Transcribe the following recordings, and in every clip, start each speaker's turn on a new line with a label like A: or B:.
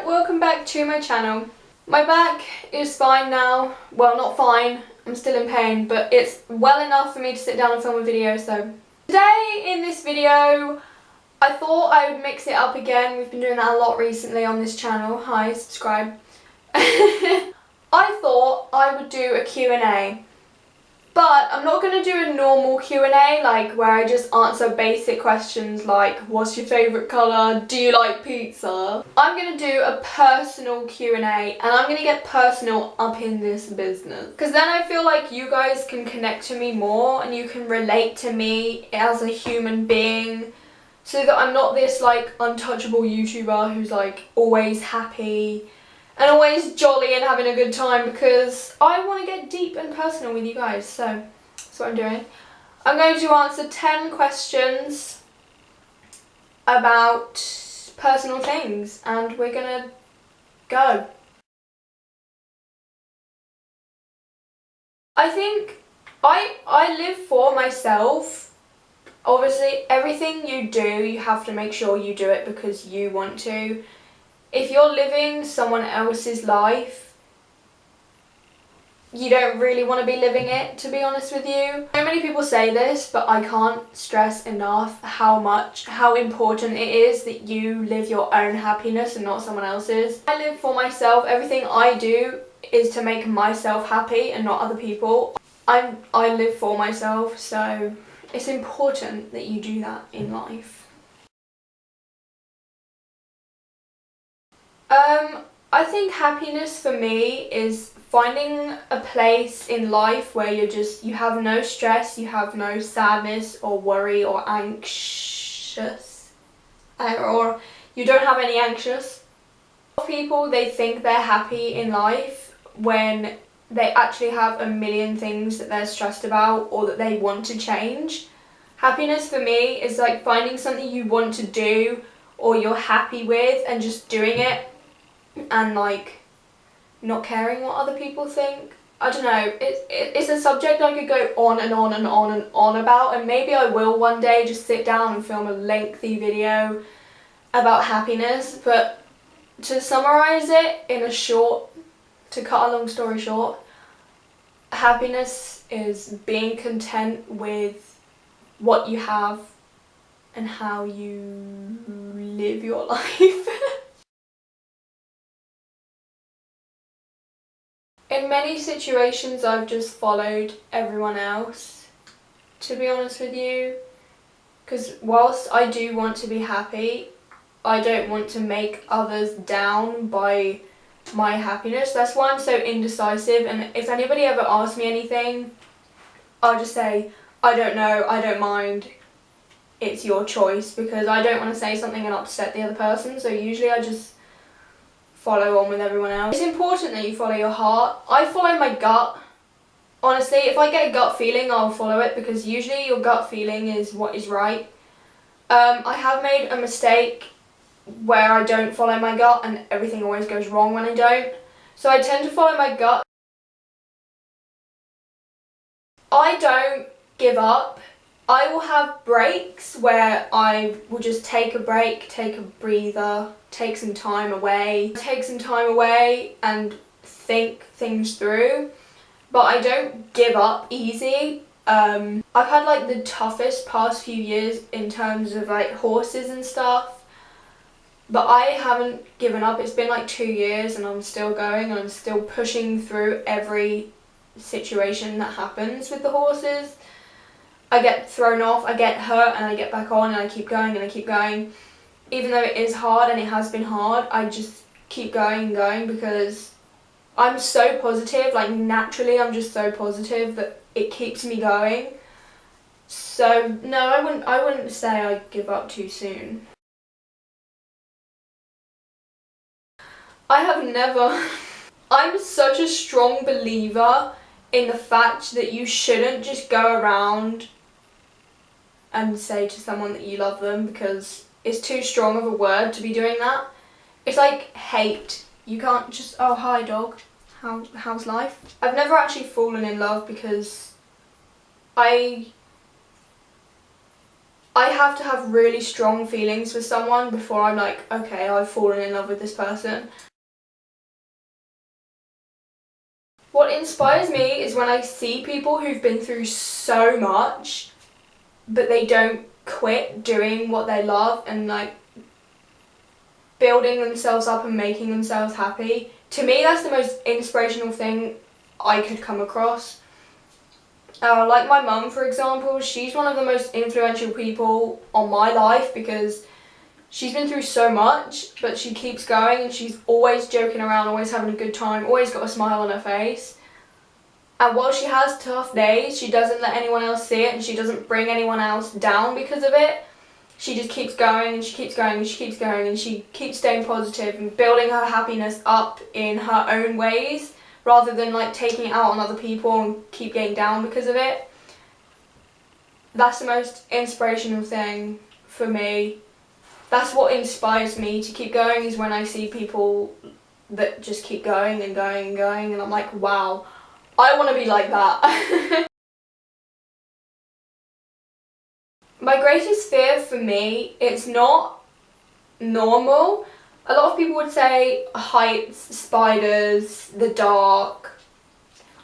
A: welcome back to my channel. My back is fine now. Well, not fine, I'm still in pain, but it's well enough for me to sit down and film a video. So today in this video I thought I would mix it up again. We've been doing that a lot recently on this channel. Hi, subscribe. I thought I would do a Q&A. But I'm not going to do a normal Q&A, like where I just answer basic questions like, what's your favourite colour? Do you like pizza? I'm going to do a personal Q&A, and I'm going to get personal up in this business. Because then I feel like you guys can connect to me more and you can relate to me as a human being. So that I'm not this like untouchable YouTuber who's like always happy and always jolly and having a good time, because I want to get deep and personal with you guys, so that's what I'm doing. I'm going to answer 10 questions about personal things, and we're gonna go. I think I live for myself. Obviously, everything you do, you have to make sure you do it because you want to. If you're living someone else's life, you don't really want to be living it, to be honest with you. So many people say this, but I can't stress enough how important it is that you live your own happiness and not someone else's. I live for myself. Everything I do is to make myself happy and not other people. I live for myself, so it's important that you do that in life. I think happiness for me is finding a place in life where you have no stress, you have no sadness or worry or anxious, or you don't have any anxious. People, they think they're happy in life when they actually have a million things that they're stressed about or that they want to change. Happiness for me is like finding something you want to do or you're happy with and just doing it, and like not caring what other people think. I don't know, it's a subject I could go on and on and on and on about, and maybe I will one day just sit down and film a lengthy video about happiness. But to summarise it in to cut a long story short, happiness is being content with what you have and how you live your life. In many situations I've just followed everyone else, to be honest with you, because whilst I do want to be happy, I don't want to make others down by my happiness. That's why I'm so indecisive, and if anybody ever asks me anything, I'll just say, I don't know, I don't mind, it's your choice, because I don't want to say something and upset the other person, so usually I just follow on with everyone else. It's important that you follow your heart. I follow my gut. Honestly, if I get a gut feeling, I'll follow it, because usually your gut feeling is what is right. I have made a mistake where I don't follow my gut and everything always goes wrong when I don't. So I tend to follow my gut. I don't give up. I will have breaks where I will just take a break, take a breather, take some time away and think things through, but I don't give up easy. I've had like the toughest past few years in terms of like horses and stuff, but I haven't given up. It's been like 2 years and I'm still going, and I'm still pushing through every situation that happens with the horses. I get thrown off, I get hurt, and I get back on, and I keep going and I keep going. Even though it is hard, and it has been hard, I just keep going and going because I'm so positive. Like naturally I'm just so positive that it keeps me going. So no, I wouldn't say I give up too soon. I have never I'm such a strong believer in the fact that you shouldn't just go around and say to someone that you love them, because it's too strong of a word to be doing that. It's like hate. You can't just, oh hi dog, how's life? I've never actually fallen in love because I I have to have really strong feelings for someone before I'm like, okay, I've fallen in love with this person. What inspires me is when I see people who've been through so much, but they don't quit doing what they love and like building themselves up and making themselves happy. To me, that's the most inspirational thing I could come across. Like my mum, for example, she's one of the most influential people on my life because she's been through so much, but she keeps going and she's always joking around, always having a good time, always got a smile on her face. And while she has tough days, she doesn't let anyone else see it and she doesn't bring anyone else down because of it. She just keeps going and she keeps going and she keeps going and she keeps staying positive and building her happiness up in her own ways rather than like taking it out on other people and keep getting down because of it. That's the most inspirational thing for me. That's what inspires me to keep going, is when I see people that just keep going and going and going and I'm like, wow, I want to be like that. My greatest fear for me, it's not normal. A lot of people would say heights, spiders, the dark.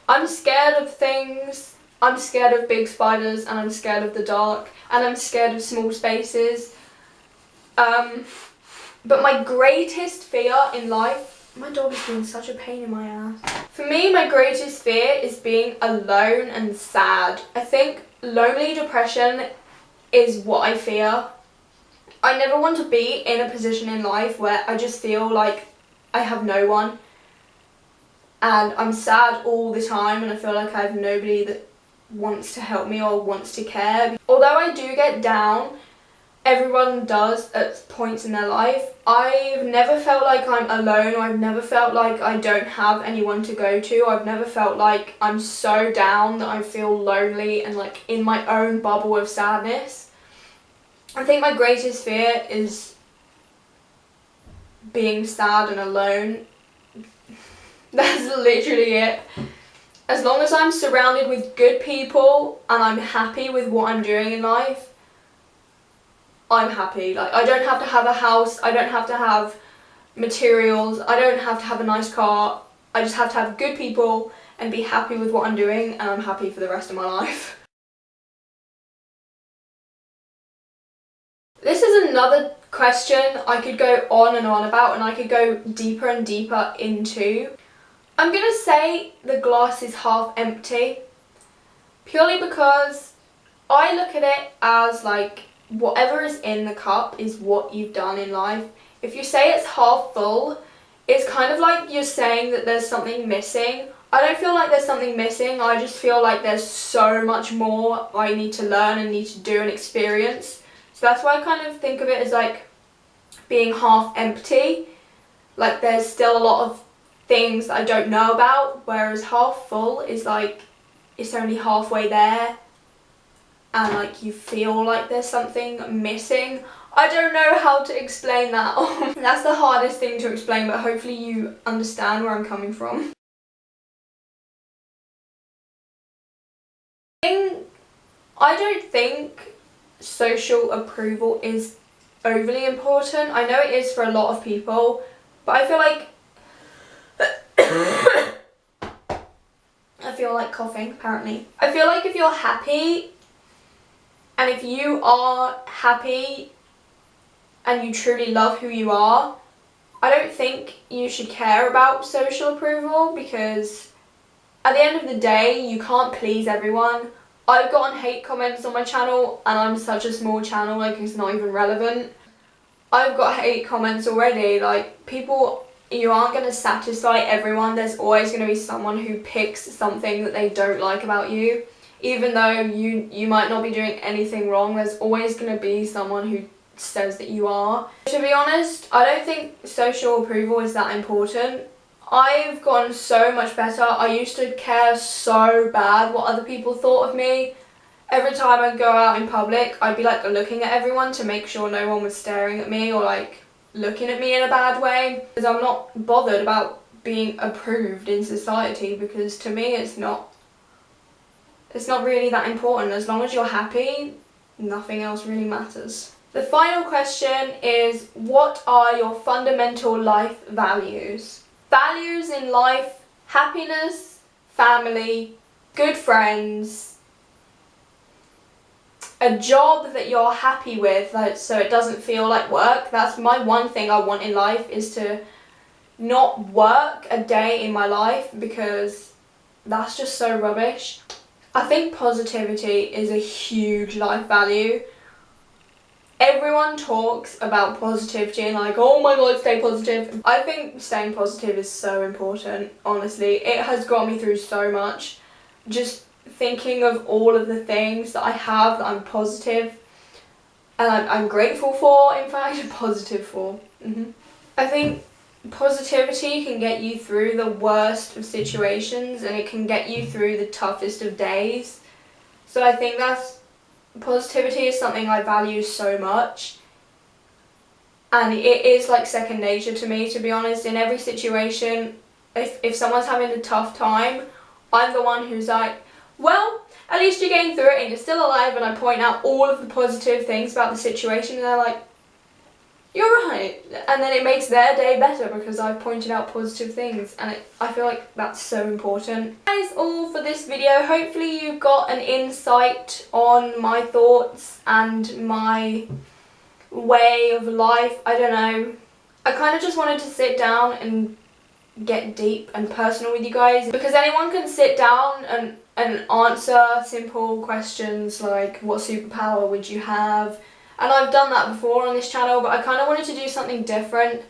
A: I'm scared of things. I'm scared of big spiders and I'm scared of the dark and I'm scared of small spaces. But my greatest fear in life, my dog is being such a pain in my ass. For me, my greatest fear is being alone and sad. I think lonely depression is what I fear. I never want to be in a position in life where I just feel like I have no one and I'm sad all the time and I feel like I have nobody that wants to help me or wants to care. Although I do get down, everyone does at points in their life, I've never felt like I'm alone, or I've never felt like I don't have anyone to go to. I've never felt like I'm so down that I feel lonely and like in my own bubble of sadness. I think my greatest fear is being sad and alone. That's literally it. As long as I'm surrounded with good people and I'm happy with what I'm doing in life, I'm happy. Like, I don't have to have a house, I don't have to have materials, I don't have to have a nice car. I just have to have good people and be happy with what I'm doing, and I'm happy for the rest of my life. This is another question I could go on and on about, and I could go deeper and deeper into. I'm gonna say the glass is half empty, purely because I look at it as like, whatever is in the cup is what you've done in life. If you say it's half full, it's kind of like you're saying that there's something missing. I don't feel like there's something missing, I just feel like there's so much more I need to learn and need to do and experience. So that's why I kind of think of it as like being half empty. Like, there's still a lot of things that I don't know about, whereas half full is like, it's only halfway there. And like, you feel like there's something missing. I don't know how to explain that. That's the hardest thing to explain, but hopefully you understand where I'm coming from. I don't think social approval is overly important. I know it is for a lot of people, but I feel like I feel like coughing, apparently. I feel like if you're happy, and if you are happy and you truly love who you are, I don't think you should care about social approval, because at the end of the day, you can't please everyone. I've gotten hate comments on my channel, and I'm such a small channel, like, it's not even relevant. I've got hate comments already, like, people, you aren't going to satisfy everyone. There's always going to be someone who picks something that they don't like about you. Even though you might not be doing anything wrong, there's always going to be someone who says that you are. To be honest, I don't think social approval is that important. I've gotten so much better. I used to care so bad what other people thought of me. Every time I'd go out in public, I'd be like looking at everyone to make sure no one was staring at me or like looking at me in a bad way. Because I'm not bothered about being approved in society, because to me it's not really that important. As long as you're happy, nothing else really matters. The final question is, what are your fundamental life values? Values in life: happiness, family, good friends, a job that you're happy with, like, so it doesn't feel like work. That's my one thing I want in life, is to not work a day in my life, because that's just so rubbish. I think positivity is a huge life value. Everyone talks about positivity and like, oh my god, stay positive. I think staying positive is so important, honestly. It has got me through so much. Just thinking of all of the things that I have that I'm positive and I'm grateful for, in fact, positive for. I think positivity can get you through the worst of situations, and it can get you through the toughest of days. So I think positivity is something I value so much, and it is like second nature to me, to be honest. In every situation, if someone's having a tough time, I'm the one who's like, well, at least you're getting through it and you're still alive, and I point out all of the positive things about the situation, and they're like, you're right, and then it makes their day better because I've pointed out positive things, and I feel like that's so important. That is all for this video. Hopefully you got an insight on my thoughts and my way of life. I don't know, I kind of just wanted to sit down and get deep and personal with you guys, because anyone can sit down and answer simple questions like, what superpower would you have? And I've done that before on this channel, but I kind of wanted to do something different,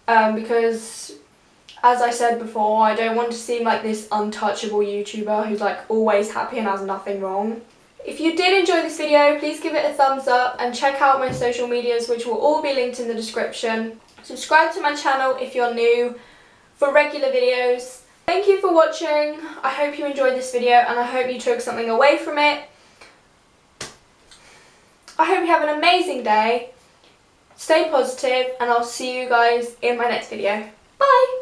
A: because, as I said before, I don't want to seem like this untouchable YouTuber who's like always happy and has nothing wrong. If you did enjoy this video, please give it a thumbs up and check out my social medias, which will all be linked in the description. Subscribe to my channel if you're new for regular videos. Thank you for watching. I hope you enjoyed this video, and I hope you took something away from it. I hope you have an amazing day, stay positive, and I'll see you guys in my next video. Bye!